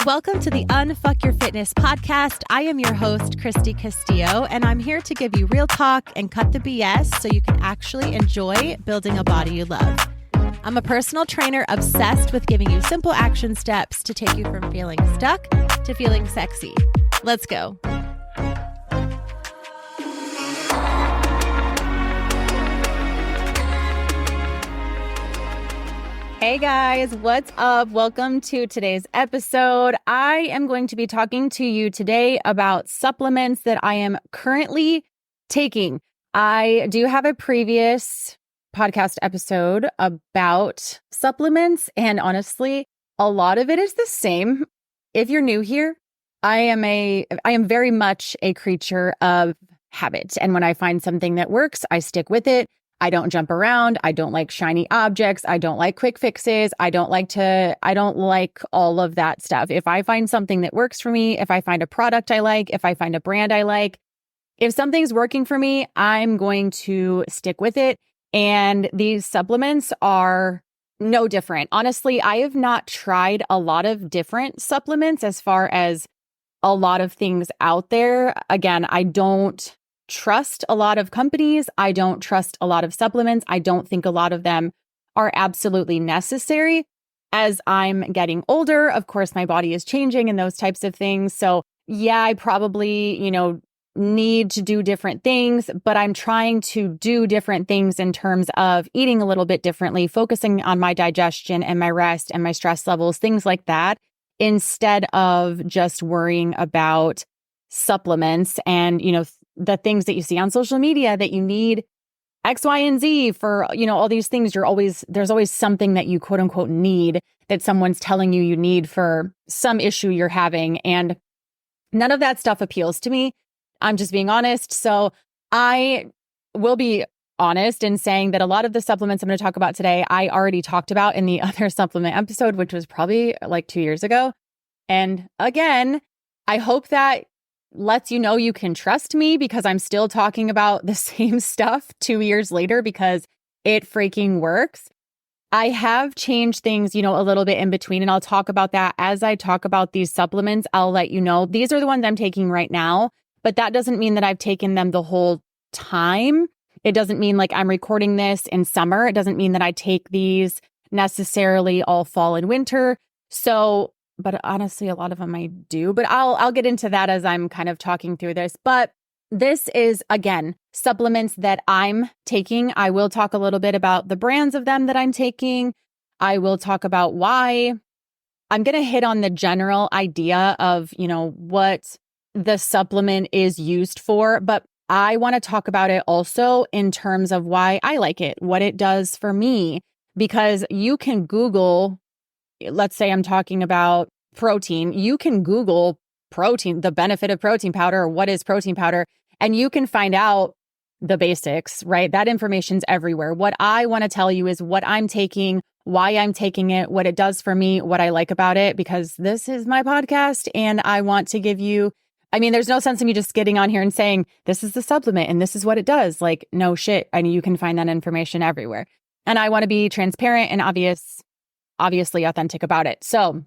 Welcome to the Unfuck Your Fitness podcast. I am your host, Christy Castillo, and I'm here to give you real talk and cut the BS so you can actually enjoy building a body you love. I'm a personal trainer obsessed with giving you simple action steps to take you from feeling stuck to feeling sexy. Let's go. Hey guys, what's up? Welcome to today's episode. I am going to be talking to you today about supplements that I am currently taking. I do have a previous podcast episode about supplements, and honestly, a lot of it is the same. If you're new here, I am very much a creature of habit. And when I find something that works, I stick with it. I don't jump around. I don't like shiny objects. I don't like quick fixes. I don't like all of that stuff. If I find something that works for me, if I find a product I like, if I find a brand I like, if something's working for me, I'm going to stick with it. And these supplements are no different. Honestly, I have not tried a lot of different supplements as far as a lot of things out there. Again, I don't trust a lot of companies. I don't trust a lot of supplements. I don't think a lot of them are absolutely necessary. As I'm getting older, of course, my body is changing and those types of things. So yeah, I probably, need to do different things, but I'm trying to do different things in terms of eating a little bit differently, focusing on my digestion and my rest and my stress levels, things like that, instead of just worrying about supplements and, the things that you see on social media that you need X, Y, and Z for, all these things. There's always something that you quote unquote need that someone's telling you need for some issue you're having. And none of that stuff appeals to me. I'm just being honest. So I will be honest in saying that a lot of the supplements I'm going to talk about today, I already talked about in the other supplement episode, which was probably like 2 years ago. And again, I hope that lets you know you can trust me because I'm still talking about the same stuff 2 years later because it freaking works. I have changed things, a little bit in between, and I'll talk about that as I talk about these supplements. I'll let you know these are the ones I'm taking right now, but that doesn't mean that I've taken them the whole time. It doesn't mean like I'm recording this in summer. It doesn't mean that I take these necessarily all fall and winter. But honestly, a lot of them I do, but I'll get into that as I'm kind of talking through this. But this is, again, supplements that I'm taking. I will talk a little bit about the brands of them that I'm taking. I will talk about why. I'm going to hit on the general idea of, what the supplement is used for, but I want to talk about it also in terms of why I like it, what it does for me, because you can Google. Let's say I'm talking about protein. You can Google protein, the benefit of protein powder, or what is protein powder, and you can find out the basics, right? That information's everywhere. What I want to tell you is what I'm taking, why I'm taking it, what it does for me, what I like about it, because this is my podcast and I want to give you, there's no sense in me just getting on here and saying, this is the supplement and this is what it does. Like, no shit. You can find that information everywhere. And I want to be transparent and obviously authentic about it. So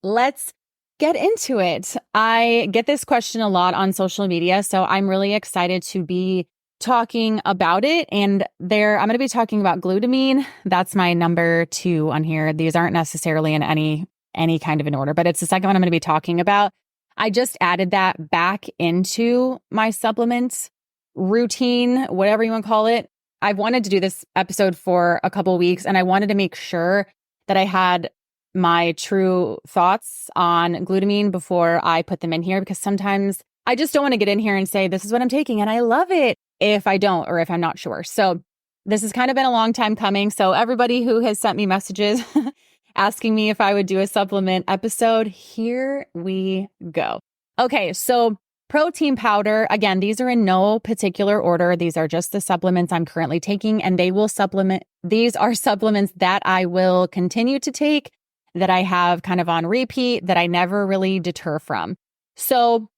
let's get into it. I get this question a lot on social media, so I'm really excited to be talking about it. And I'm going to be talking about glutamine. That's my number 2 on here. These aren't necessarily in any kind of an order, but it's the second one I'm going to be talking about. I just added that back into my supplements routine, whatever you want to call it. I've wanted to do this episode for a couple of weeks, and I wanted to make sure that I had my true thoughts on glutamine before I put them in here, because sometimes I just don't want to get in here and say, this is what I'm taking and I love it if I don't, or if I'm not sure. So this has kind of been a long time coming. So everybody who has sent me messages asking me if I would do a supplement episode, here we go. Okay, so protein powder, again, these are in no particular order. These are just the supplements I'm currently taking, and these are supplements that I will continue to take, that I have kind of on repeat, that I never really deter from. So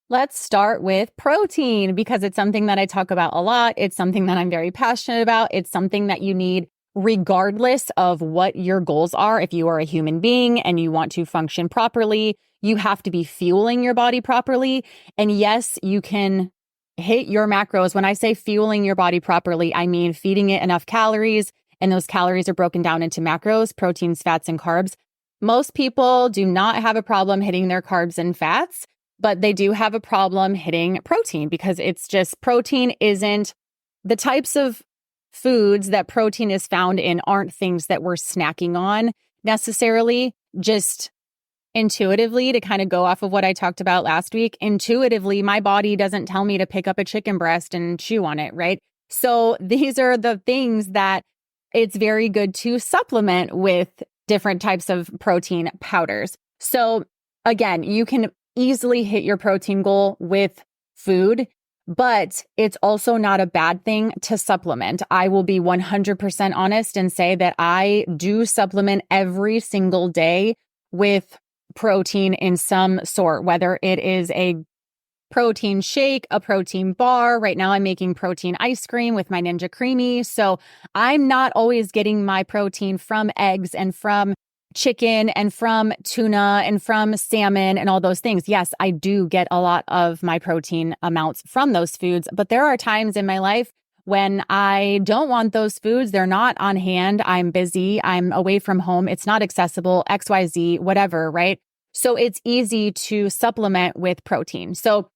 let's start with protein, because it's something that I talk about a lot. It's something that I'm very passionate about. It's something that you need regardless of what your goals are. If you are a human being and you want to function properly, you have to be fueling your body properly. And yes, you can hit your macros. When I say fueling your body properly, I mean feeding it enough calories, and those calories are broken down into macros, proteins, fats, and carbs. Most people do not have a problem hitting their carbs and fats, but they do have a problem hitting protein, because it's just, protein isn't the types of foods that protein is found in aren't things that we're snacking on necessarily. Just intuitively, to kind of go off of what I talked about last week, intuitively, my body doesn't tell me to pick up a chicken breast and chew on it, right? So these are the things that it's very good to supplement with different types of protein powders. So again, you can easily hit your protein goal with food, but it's also not a bad thing to supplement. I will be 100% honest and say that I do supplement every single day with protein in some sort, whether it is a protein shake, a protein bar. Right now I'm making protein ice cream with my Ninja Creamy. So I'm not always getting my protein from eggs and from chicken and from tuna and from salmon and all those things. Yes, I do get a lot of my protein amounts from those foods, but there are times in my life when I don't want those foods. They're not on hand. I'm busy. I'm away from home. It's not accessible, XYZ, whatever, right? So it's easy to supplement with protein. So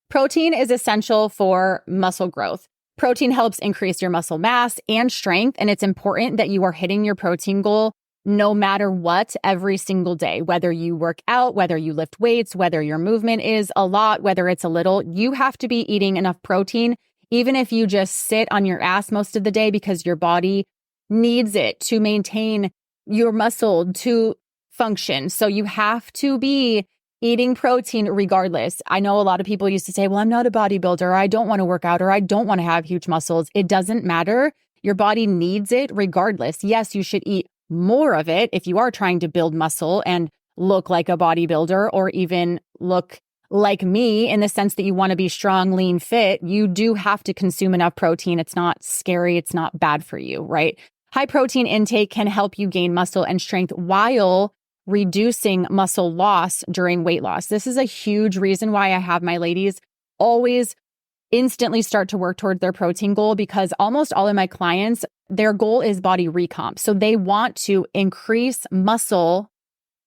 protein is essential for muscle growth. Protein helps increase your muscle mass and strength, and it's important that you are hitting your protein goal no matter what every single day. Whether you work out, whether you lift weights, whether your movement is a lot, whether it's a little, you have to be eating enough protein, even if you just sit on your ass most of the day, because your body needs it to maintain your muscle to function. So you have to be eating protein regardless. I know a lot of people used to say, well, I'm not a bodybuilder, or I don't want to work out, or I don't want to have huge muscles. It doesn't matter. Your body needs it regardless. Yes, you should eat more of it if you are trying to build muscle and look like a bodybuilder, or even look like me in the sense that you want to be strong, lean, fit. You do have to consume enough protein. It's not scary. It's not bad for you, right? High protein intake can help you gain muscle and strength while reducing muscle loss during weight loss. This is a huge reason why I have my ladies always instantly start to work toward their protein goal, because almost all of my clients, their goal is body recomp. So they want to increase muscle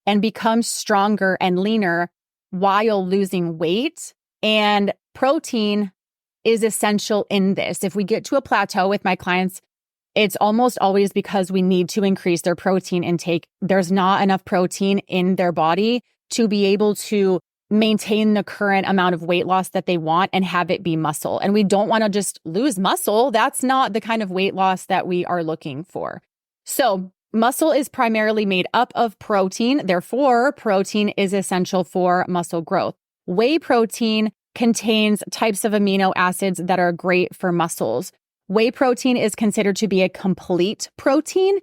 and become stronger and leaner while losing weight. And protein is essential in this. If we get to a plateau with my clients, it's almost always because we need to increase their protein intake. There's not enough protein in their body to be able to maintain the current amount of weight loss that they want and have it be muscle. And we don't want to just lose muscle. That's not the kind of weight loss that we are looking for. So muscle is primarily made up of protein. Therefore, protein is essential for muscle growth. Whey protein contains types of amino acids that are great for muscles. Whey protein is considered to be a complete protein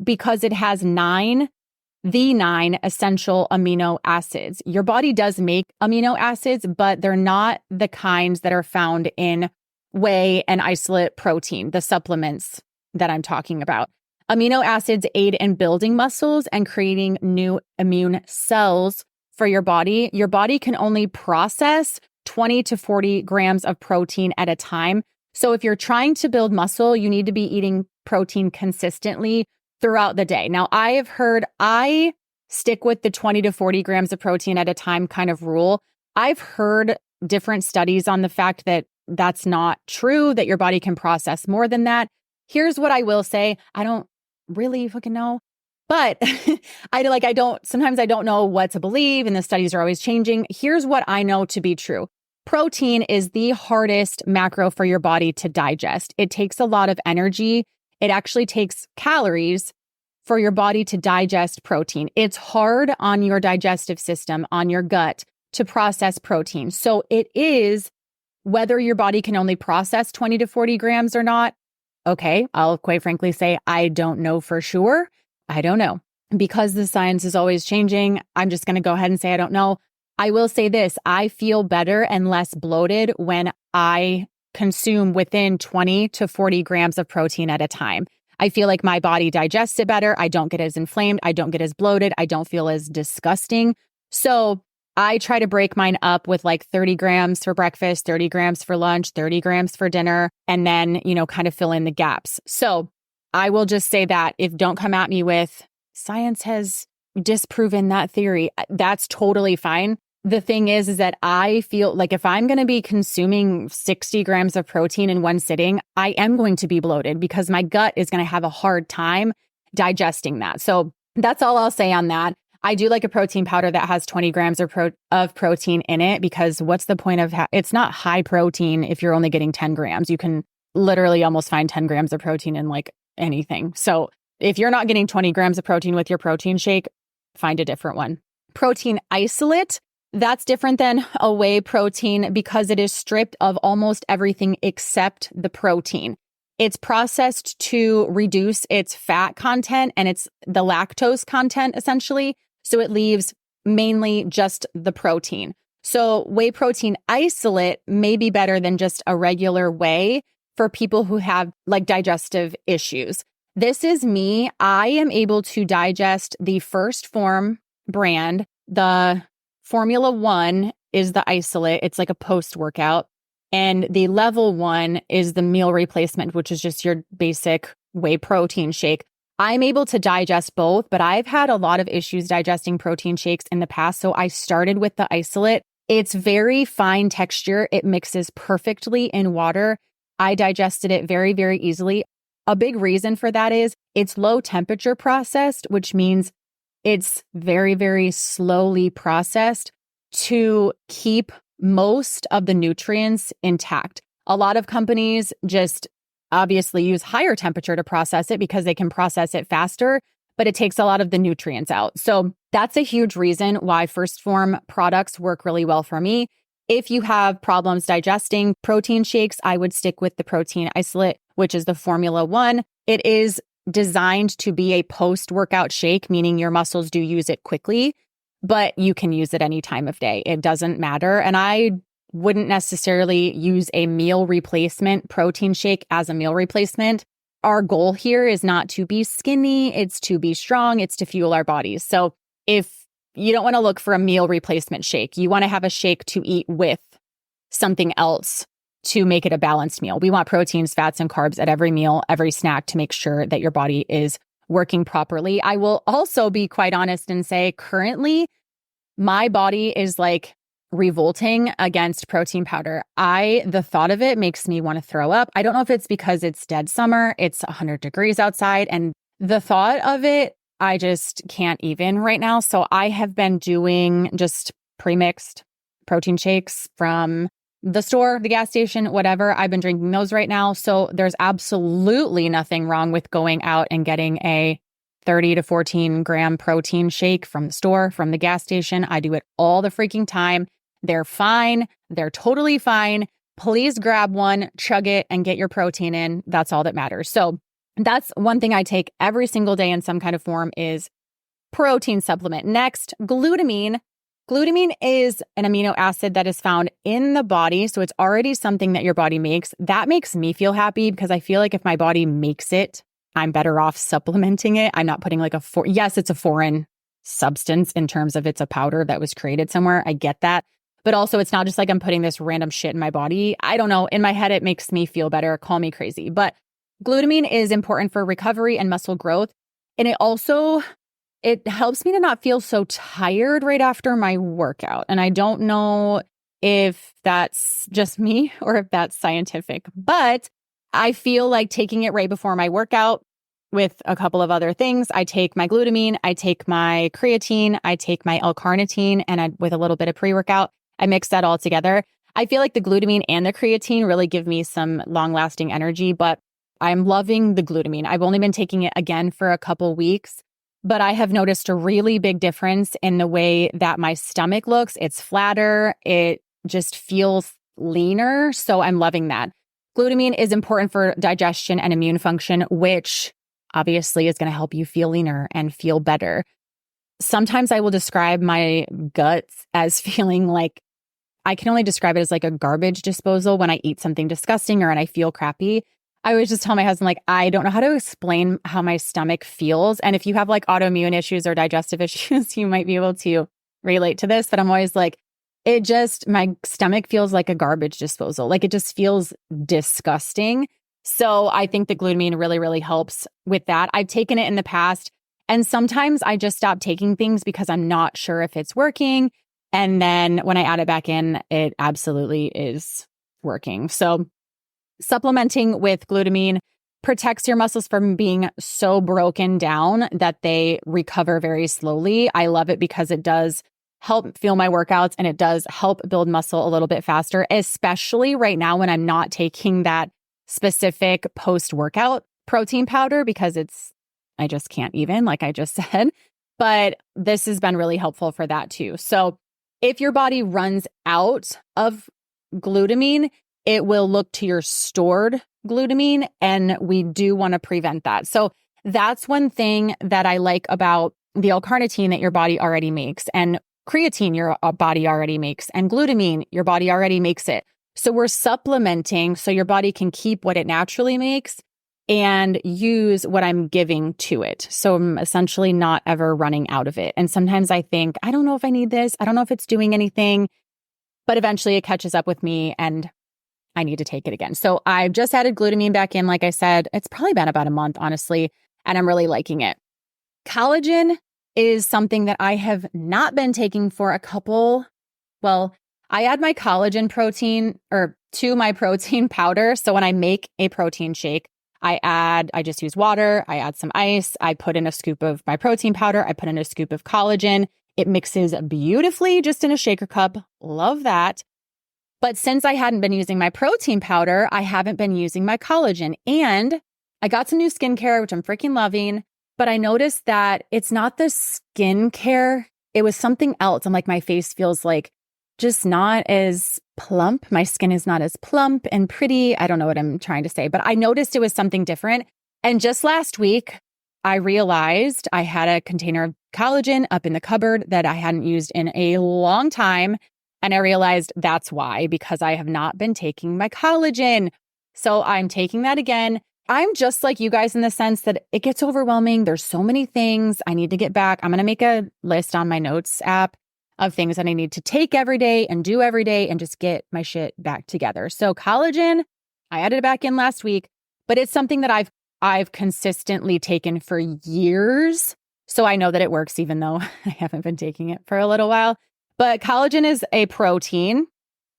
because it has the nine essential amino acids. Your body does make amino acids, but they're not the kinds that are found in whey and isolate protein, the supplements that I'm talking about. Amino acids aid in building muscles and creating new immune cells for your body. Your body can only process 20 to 40 grams of protein at a time. So if you're trying to build muscle, you need to be eating protein consistently throughout the day. Now, I stick with the 20 to 40 grams of protein at a time kind of rule. I've heard different studies on the fact that that's not true, that your body can process more than that. Here's what I will say. I don't really fucking know, but sometimes I don't know what to believe, and the studies are always changing. Here's what I know to be true. Protein is the hardest macro for your body to digest. It takes a lot of energy. It actually takes calories for your body to digest protein. It's hard on your digestive system, on your gut, to process protein. So it is, whether your body can only process 20 to 40 grams or not. Okay, I'll quite frankly say I don't know for sure. I don't know. Because the science is always changing, I'm just going to go ahead and say I don't know. I will say this, I feel better and less bloated when I consume within 20 to 40 grams of protein at a time. I feel like my body digests it better. I don't get as inflamed. I don't get as bloated. I don't feel as disgusting. So I try to break mine up with like 30 grams for breakfast, 30 grams for lunch, 30 grams for dinner, and then, kind of fill in the gaps. So I will just say that don't come at me with science has disproven that theory. That's totally fine. The thing is that I feel like if I'm going to be consuming 60 grams of protein in one sitting, I am going to be bloated because my gut is going to have a hard time digesting that. So that's all I'll say on that. I do like a protein powder that has 20 grams of protein in it, because what's the point of it's not high protein if you're only getting 10 grams. You can literally almost find 10 grams of protein in like anything. So if you're not getting 20 grams of protein with your protein shake, find a different one. Protein isolate, that's different than a whey protein because it is stripped of almost everything except the protein. It's processed to reduce its fat content and it's the lactose content essentially. So it leaves mainly just the protein. So whey protein isolate may be better than just a regular whey for people who have like digestive issues. This is me. I am able to digest the First Form brand. The Formula 1 is the isolate. It's like a post-workout. And the Level 1 is the meal replacement, which is just your basic whey protein shake. I'm able to digest both, but I've had a lot of issues digesting protein shakes in the past. So I started with the isolate. It's very fine texture. It mixes perfectly in water. I digested it very, very easily. A big reason for that is it's low temperature processed, which means it's very, very slowly processed to keep most of the nutrients intact. A lot of companies just obviously use higher temperature to process it because they can process it faster, but it takes a lot of the nutrients out. So that's a huge reason why First Form products work really well for me. If you have problems digesting protein shakes, I would stick with the protein isolate, which is the Formula 1. It is designed to be a post-workout shake, meaning your muscles do use it quickly, but you can use it any time of day. It doesn't matter. And I wouldn't necessarily use a meal replacement protein shake as a meal replacement. Our goal here is not to be skinny, it's to be strong, it's to fuel our bodies. So if you don't want to look for a meal replacement shake, you want to have a shake to eat with something else to make it a balanced meal. We want proteins, fats, and carbs at every meal, every snack to make sure that your body is working properly. I will also be quite honest and say currently my body is like revolting against protein powder. The thought of it makes me want to throw up. I don't know if it's because it's dead summer, it's 100 degrees outside, and the thought of it, I just can't even right now. So I have been doing just pre-mixed protein shakes from the store, the gas station, whatever. I've been drinking those right now. So there's absolutely nothing wrong with going out and getting a 30 to 14 gram protein shake from the store, from the gas station. I do it all the freaking time. They're fine. They're totally fine. Please grab one, chug it, and get your protein in. That's all that matters. So that's one thing I take every single day in some kind of form is protein supplement. Next, glutamine. Glutamine is an amino acid that is found in the body. So it's already something that your body makes. That makes me feel happy because I feel like if my body makes it, I'm better off supplementing it. I'm not putting like yes, it's a foreign substance in terms of it's a powder that was created somewhere. I get that. But also it's not just like I'm putting this random shit in my body. I don't know. In my head, it makes me feel better. Call me crazy. But glutamine is important for recovery and muscle growth. And it helps me to not feel so tired right after my workout. And I don't know if that's just me or if that's scientific, but I feel like taking it right before my workout with a couple of other things. I take my glutamine, I take my creatine, I take my L-carnitine, and with a little bit of pre-workout, I mix that all together. I feel like the glutamine and the creatine really give me some long-lasting energy, but I'm loving the glutamine. I've only been taking it again for a couple weeks, but I have noticed a really big difference in the way that my stomach looks. It's flatter. It just feels leaner. So I'm loving that. Glutamine is important for digestion and immune function, which obviously is going to help you feel leaner and feel better. Sometimes I will describe my guts as feeling like I can only describe it as like a garbage disposal when I eat something disgusting or when I feel crappy. I always just tell my husband, like, I don't know how to explain how my stomach feels. And if you have like autoimmune issues or digestive issues, you might be able to relate to this. But I'm always like, my stomach feels like a garbage disposal. Like it just feels disgusting. So I think the glutamine really, really helps with that. I've taken it in the past, and sometimes I just stop taking things because I'm not sure if it's working. And then when I add it back in, it absolutely is working. So supplementing with glutamine protects your muscles from being so broken down that they recover very slowly. I love it because it does help fuel my workouts, and it does help build muscle a little bit faster, especially right now when I'm not taking that specific post-workout protein powder because I just can't even, like I just said. But this has been really helpful for that too. So if your body runs out of glutamine, it will look to your stored glutamine, and we do want to prevent that. So that's one thing that I like about the L-carnitine that your body already makes, and creatine your body already makes, and glutamine, your body already makes it. So we're supplementing so your body can keep what it naturally makes and use what I'm giving to it. So I'm essentially not ever running out of it. And sometimes I think, I don't know if I need this. I don't know if it's doing anything, but eventually it catches up with me and I need to take it again. So I've just added glutamine back in. Like I said, it's probably been about a month, honestly, and I'm really liking it. Collagen is something that I have not been taking for I add my collagen protein to my protein powder. So when I make a protein shake, I just use water, I add some ice, I put in a scoop of my protein powder, I put in a scoop of collagen. It mixes beautifully just in a shaker cup. Love that. But since I hadn't been using my protein powder, I haven't been using my collagen. And I got some new skincare, which I'm freaking loving. But I noticed that it's not the skincare. It was something else. I'm like, my face feels like just not as plump. My skin is not as plump and pretty. I don't know what I'm trying to say, but I noticed it was something different. And just last week, I realized I had a container of collagen up in the cupboard that I hadn't used in a long time. And I realized that's why, because I have not been taking my collagen. So I'm taking that again. I'm just like you guys in the sense that it gets overwhelming. There's so many things I need to get back. I'm going to make a list on my notes app of things that I need to take every day and do every day and just get my shit back together. So collagen, I added it back in last week, but it's something that I've consistently taken for years. So I know that it works even though I haven't been taking it for a little while. But collagen is a protein,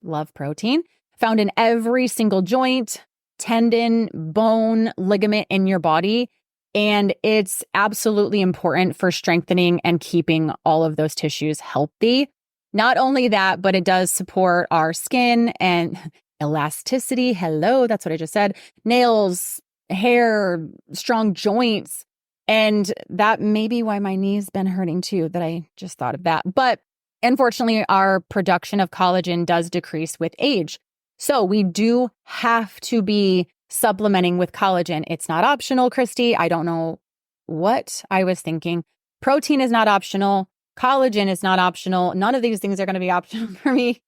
love protein, found in every single joint, tendon, bone, ligament in your body. And it's absolutely important for strengthening and keeping all of those tissues healthy. Not only that, but it does support our skin and elasticity. Hello, that's what I just said. Nails, hair, strong joints. And that may be why my knee's been hurting too, that I just thought of that. But unfortunately, our production of collagen does decrease with age. So we do have to be supplementing with collagen. It's not optional, Christy. I don't know what I was thinking. Protein is not optional. Collagen is not optional. None of these things are going to be optional for me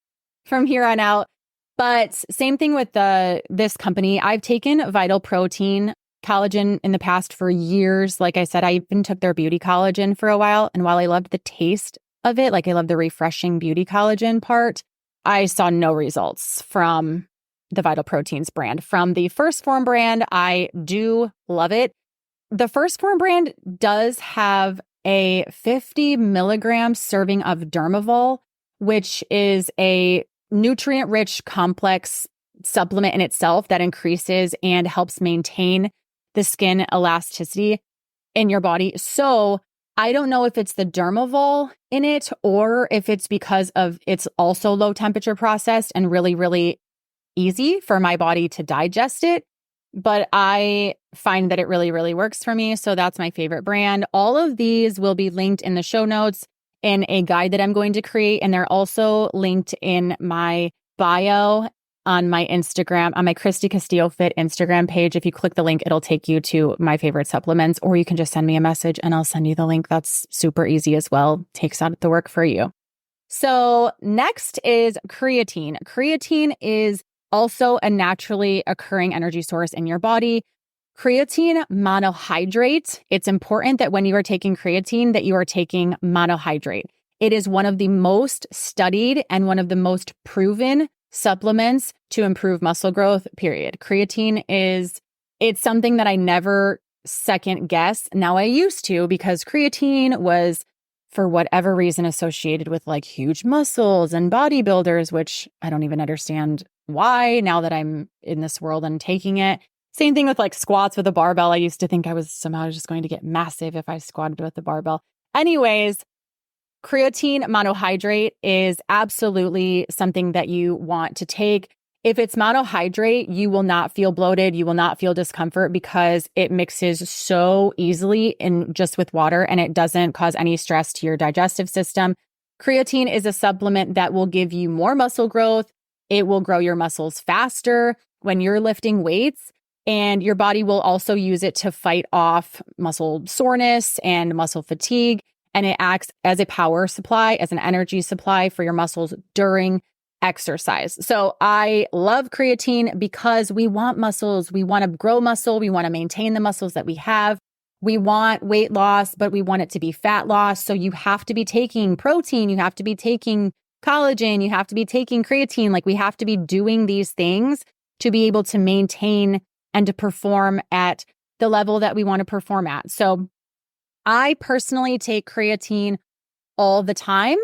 from here on out. But same thing with this company. I've taken Vital Protein collagen in the past for years. Like I said, I even took their beauty collagen for a while. And while I loved the taste of it, like I love the refreshing beauty collagen part, I saw no results from the Vital Proteins brand. From the First Form brand, I do love it. The First Form brand does have a 50 milligram serving of Dermavol, which is a nutrient-rich complex supplement in itself that increases and helps maintain the skin elasticity in your body. So I don't know if it's the Dermavol in it or if it's because of it's also low temperature processed and really, really easy for my body to digest it. But I find that it really, really works for me. So that's my favorite brand. All of these will be linked in the show notes in a guide that I'm going to create. And they're also linked in my bio on my Instagram, on my Christy Castillo Fit Instagram page. If you click the link, it'll take you to my favorite supplements, or you can just send me a message and I'll send you the link. That's super easy as well. Takes out the work for you. So next is creatine. Creatine is also a naturally occurring energy source in your body. Creatine monohydrate. It's important that when you are taking creatine, that you are taking monohydrate. It is one of the most studied and one of the most proven supplements to improve muscle growth, period. It's something that I never second guess. Now I used to, because creatine was, for whatever reason, associated with like huge muscles and bodybuilders, which I don't even understand why now that I'm in this world and taking it. Same thing with like squats with a barbell. I used to think I was somehow just going to get massive if I squatted with the barbell. Anyways, creatine monohydrate is absolutely something that you want to take. If it's monohydrate, you will not feel bloated. You will not feel discomfort because it mixes so easily in just with water and it doesn't cause any stress to your digestive system. Creatine is a supplement that will give you more muscle growth. It will grow your muscles faster when you're lifting weights. And your body will also use it to fight off muscle soreness and muscle fatigue. And it acts as a power supply, as an energy supply for your muscles during exercise. So I love creatine because we want muscles. We want to grow muscle. We want to maintain the muscles that we have. We want weight loss, but we want it to be fat loss. So you have to be taking protein. You have to be taking collagen. You have to be taking creatine. Like we have to be doing these things to be able to maintain and to perform at the level that we want to perform at. So I personally take creatine all the time,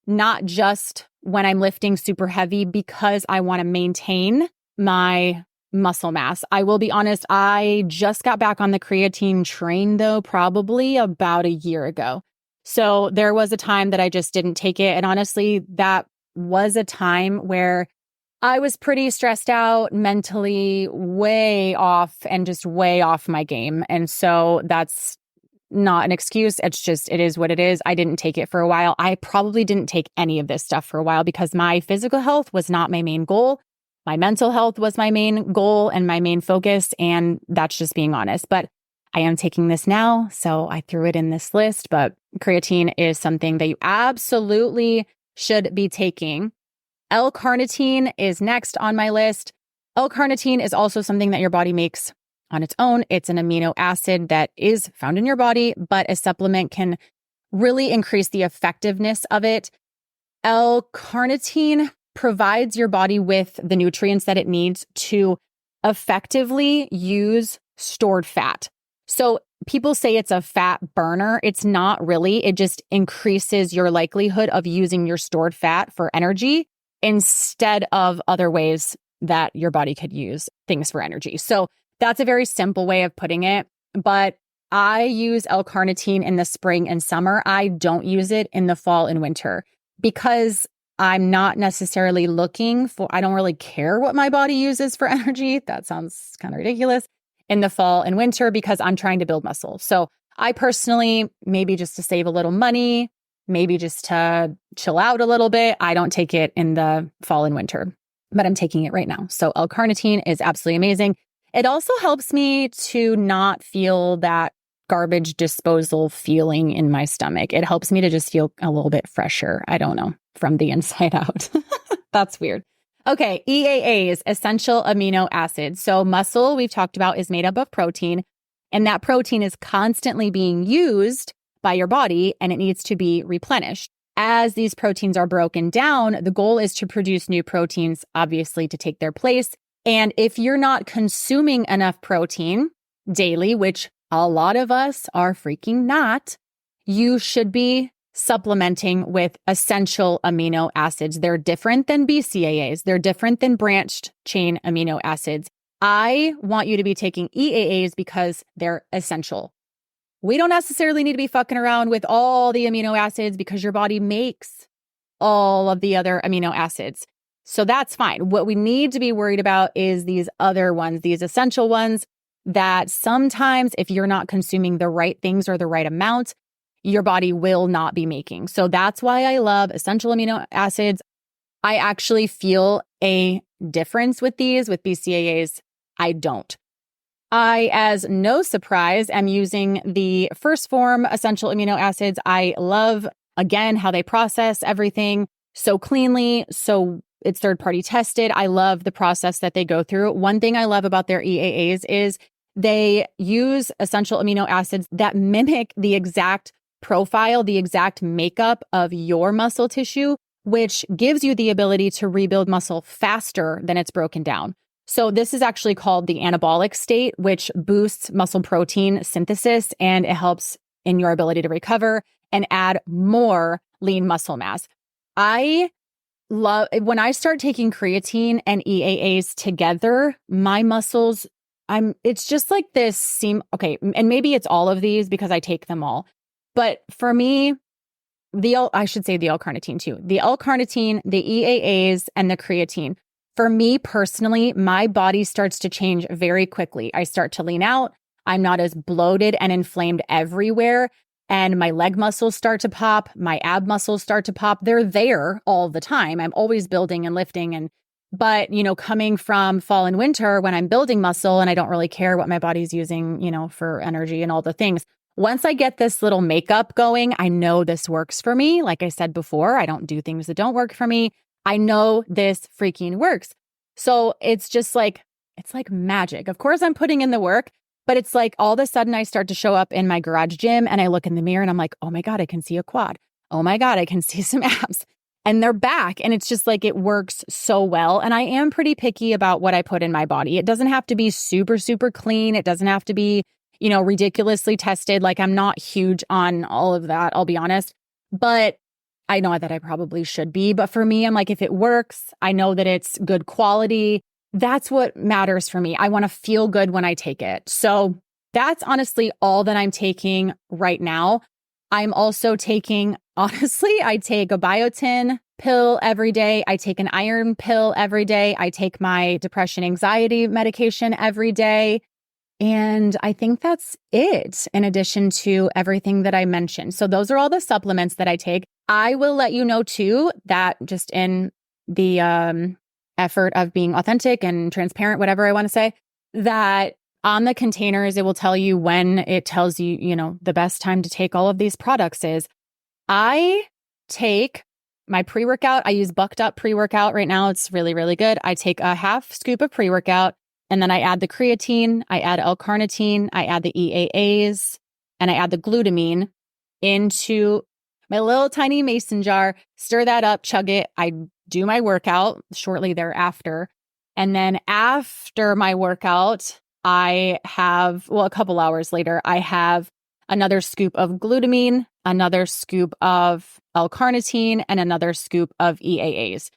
not just when I'm lifting super heavy, because I want to maintain my muscle mass. I will be honest, I just got back on the creatine train though, probably about a year ago. So there was a time that I just didn't take it. And honestly, that was a time where I was pretty stressed out, mentally way off and just way off my game. And so that's not an excuse. It is what it is. I didn't take it for a while. I probably didn't take any of this stuff for a while because my physical health was not my main goal. My mental health was my main goal and my main focus. And that's just being honest. But I am taking this now. So I threw it in this list. But creatine is something that you absolutely should be taking. L-carnitine is next on my list. L-carnitine is also something that your body makes on its own. It's an amino acid that is found in your body, but a supplement can really increase the effectiveness of it. L-carnitine provides your body with the nutrients that it needs to effectively use stored fat. So people say it's a fat burner. It's not really. It just increases your likelihood of using your stored fat for energy instead of other ways that your body could use things for energy. So that's a very simple way of putting it. But I use L-carnitine in the spring and summer. I don't use it in the fall and winter because I'm not necessarily I don't really care what my body uses for energy. That sounds kind of ridiculous. In the fall and winter because I'm trying to build muscle. So I personally, maybe just to save a little money, maybe just to chill out a little bit, I don't take it in the fall and winter, but I'm taking it right now. So L-carnitine is absolutely amazing. It also helps me to not feel that garbage disposal feeling in my stomach. It helps me to just feel a little bit fresher. I don't know, from the inside out. That's weird. Okay, EAAs, essential amino acids. So muscle, we've talked about, is made up of protein, and that protein is constantly being used by your body and it needs to be replenished. As these proteins are broken down, the goal is to produce new proteins, obviously, to take their place. And if you're not consuming enough protein daily, which a lot of us are freaking not, you should be supplementing with essential amino acids. They're different than BCAAs. They're different than branched chain amino acids. I want you to be taking EAAs because they're essential. We don't necessarily need to be fucking around with all the amino acids because your body makes all of the other amino acids. So that's fine. What we need to be worried about is these other ones, these essential ones that sometimes if you're not consuming the right things or the right amount, your body will not be making. So that's why I love essential amino acids. I actually feel a difference with these. With BCAAs, I don't. I, as no surprise, am using the first form essential amino acids. I love, again, how they process everything so cleanly, so it's third party tested. I love the process that they go through. One thing I love about their EAAs is they use essential amino acids that mimic the exact profile, the exact makeup of your muscle tissue, which gives you the ability to rebuild muscle faster than it's broken down. So this is actually called the anabolic state, which boosts muscle protein synthesis, and it helps in your ability to recover and add more lean muscle mass. I love when I start taking creatine and EAAs together, my muscles, it's just like this okay. And maybe it's all of these because I take them all. But for me, I should say the L-carnitine too. The L-carnitine, the EAAs, and the creatine. For me personally, my body starts to change very quickly. I start to lean out. I'm not as bloated and inflamed everywhere. And my leg muscles start to pop. My ab muscles start to pop. They're there all the time. I'm always building and lifting. But, coming from fall and winter when I'm building muscle and I don't really care what my body's using, for energy and all the things. Once I get this little makeup going, I know this works for me. Like I said before, I don't do things that don't work for me. I know this freaking works. So it's just like, it's like magic. Of course, I'm putting in the work, but it's like all of a sudden I start to show up in my garage gym and I look in the mirror and I'm like, oh my God, I can see a quad. Oh my God, I can see some abs. And they're back. And it's just like, it works so well. And I am pretty picky about what I put in my body. It doesn't have to be super, super clean. It doesn't have to be, ridiculously tested. Like I'm not huge on all of that, I'll be honest. But I know that I probably should be. But for me, I'm like, if it works, I know that it's good quality. That's what matters for me. I want to feel good when I take it. So that's honestly all that I'm taking right now. I'm also taking, honestly, I take a biotin pill every day. I take an iron pill every day. I take my depression, anxiety medication every day. And I think that's it in addition to everything that I mentioned. So those are all the supplements that I take. I will let you know too that just in the effort of being authentic and transparent, whatever I want to say, that on the containers, it will tell you when it tells you, the best time to take all of these products is. I take my pre-workout. I use Bucked Up pre-workout right now. It's really, really good. I take a half scoop of pre-workout. And then I add the creatine, I add L-carnitine, I add the EAAs, and I add the glutamine into my little tiny mason jar, stir that up, chug it. I do my workout shortly thereafter. And then after my workout, a couple hours later, I have another scoop of glutamine, another scoop of L-carnitine, and another scoop of EAAs.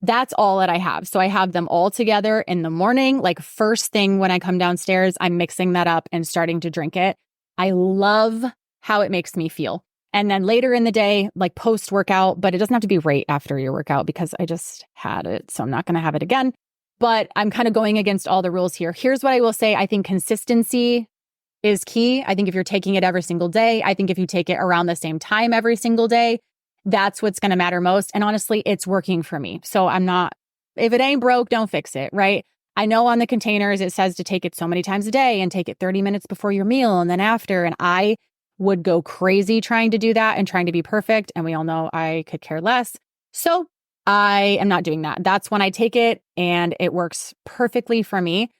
That's all that I have. So I have them all together in the morning, like first thing when I come downstairs, I'm mixing that up and starting to drink it. I love how it makes me feel. And then later in the day, like post-workout, but it doesn't have to be right after your workout because I just had it. So I'm not going to have it again. But I'm kind of going against all the rules here. Here's what I will say. I think consistency is key. I think if you're taking it every single day, I think if you take it around the same time every single day, that's what's going to matter most. And honestly, it's working for me. So if it ain't broke, don't fix it, right? I know on the containers, it says to take it so many times a day and take it 30 minutes before your meal and then after. And I would go crazy trying to do that and trying to be perfect. And we all know I could care less. So I am not doing that. That's when I take it and it works perfectly for me.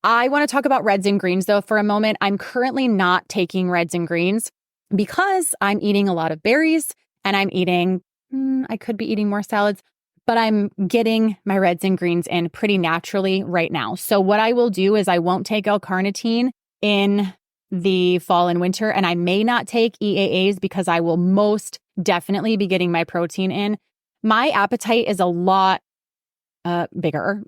I want to talk about reds and greens though for a moment. I'm currently not taking reds and greens because I'm eating a lot of berries. And I'm eating, I could be eating more salads, but I'm getting my reds and greens in pretty naturally right now. So what I will do is I won't take L-carnitine in the fall and winter, and I may not take EAAs because I will most definitely be getting my protein in. My appetite is a lot bigger,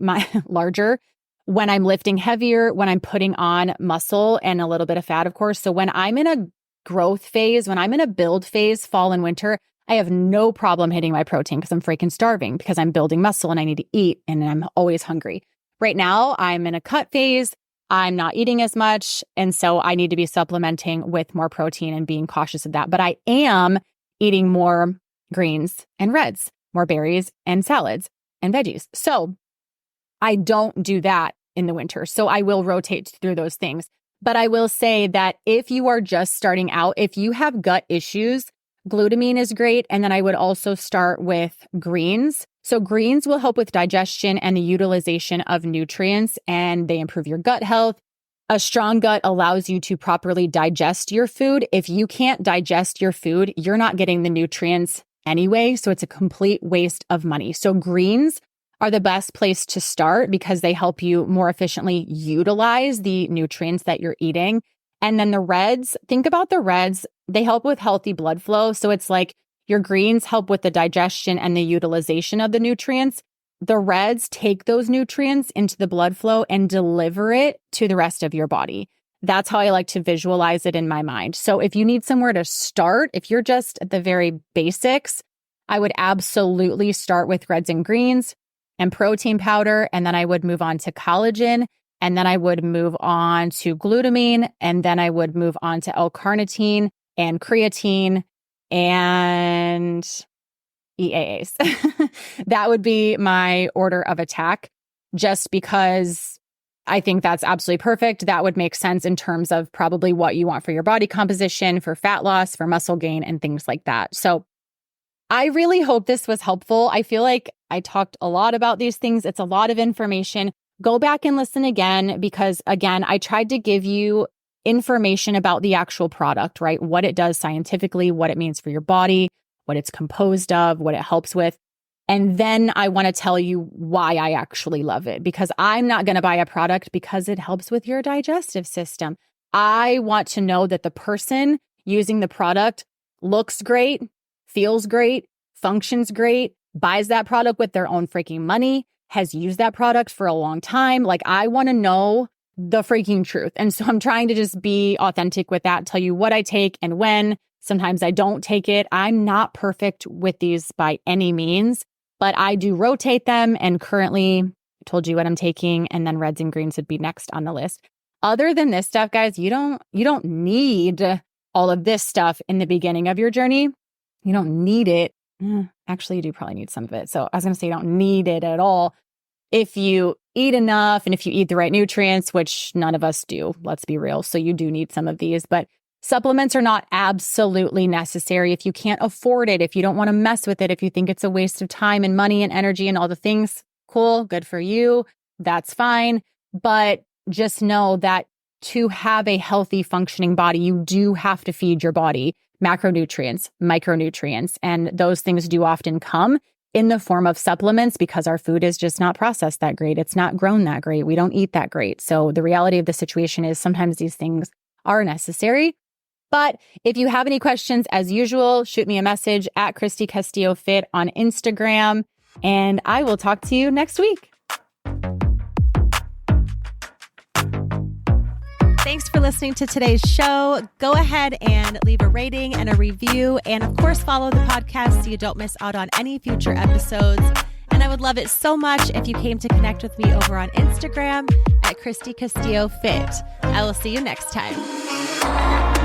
larger when I'm lifting heavier, when I'm putting on muscle and a little bit of fat, of course. So when I'm in a growth phase, when I'm in a build phase, fall and winter, I have no problem hitting my protein because I'm freaking starving because I'm building muscle and I need to eat and I'm always hungry. Right now, I'm in a cut phase. I'm not eating as much. And so I need to be supplementing with more protein and being cautious of that. But I am eating more greens and reds, more berries and salads and veggies. So I don't do that in the winter. So I will rotate through those things. But I will say that if you are just starting out, if you have gut issues, glutamine is great. And then I would also start with greens. So greens will help with digestion and the utilization of nutrients, and they improve your gut health. A strong gut allows you to properly digest your food. If you can't digest your food, you're not getting the nutrients anyway, so it's a complete waste of money. So greens are the best place to start because they help you more efficiently utilize the nutrients that you're eating. And then the reds, think about the reds, they help with healthy blood flow. So it's like your greens help with the digestion and the utilization of the nutrients. The reds take those nutrients into the blood flow and deliver it to the rest of your body. That's how I like to visualize it in my mind. So if you need somewhere to start, if you're just at the very basics, I would absolutely start with reds and greens and protein powder. And then I would move on to collagen. And then I would move on to glutamine. And then I would move on to L-carnitine and creatine and EAAs. That would be my order of attack, just because I think that's absolutely perfect. That would make sense in terms of probably what you want for your body composition, for fat loss, for muscle gain, and things like that. So I really hope this was helpful. I feel like I talked a lot about these things. It's a lot of information. Go back and listen again, because again, I tried to give you information about the actual product, right? What it does scientifically, what it means for your body, what it's composed of, what it helps with. And then I want to tell you why I actually love it, because I'm not going to buy a product because it helps with your digestive system. I want to know that the person using the product looks great, feels great, functions great, buys that product with their own freaking money, has used that product for a long time. Like, I want to know the freaking truth. And so I'm trying to just be authentic with that, tell you what I take and when. Sometimes I don't take it. I'm not perfect with these by any means, but I do rotate them. And currently, I told you what I'm taking, and then reds and greens would be next on the list. Other than this stuff, guys, you don't need all of this stuff in the beginning of your journey. You don't need it. Actually, you do probably need some of it. So I was going to say you don't need it at all if you eat enough and if you eat the right nutrients, which none of us do. Let's be real. So you do need some of these, but supplements are not absolutely necessary. If you can't afford it, if you don't want to mess with it, if you think it's a waste of time and money and energy and all the things, cool, good for you. That's fine. But just know that to have a healthy functioning body, you do have to feed your body macronutrients, micronutrients, and those things do often come in the form of supplements because our food is just not processed that great. It's not grown that great. We don't eat that great. So the reality of the situation is sometimes these things are necessary. But if you have any questions, as usual, shoot me a message at Christy Castillo Fit on Instagram, and I will talk to you next week. Thanks for listening to today's show. Go ahead and leave a rating and a review. And of course, follow the podcast so you don't miss out on any future episodes. And I would love it so much if you came to connect with me over on Instagram at Christy Castillo Fit. I will see you next time.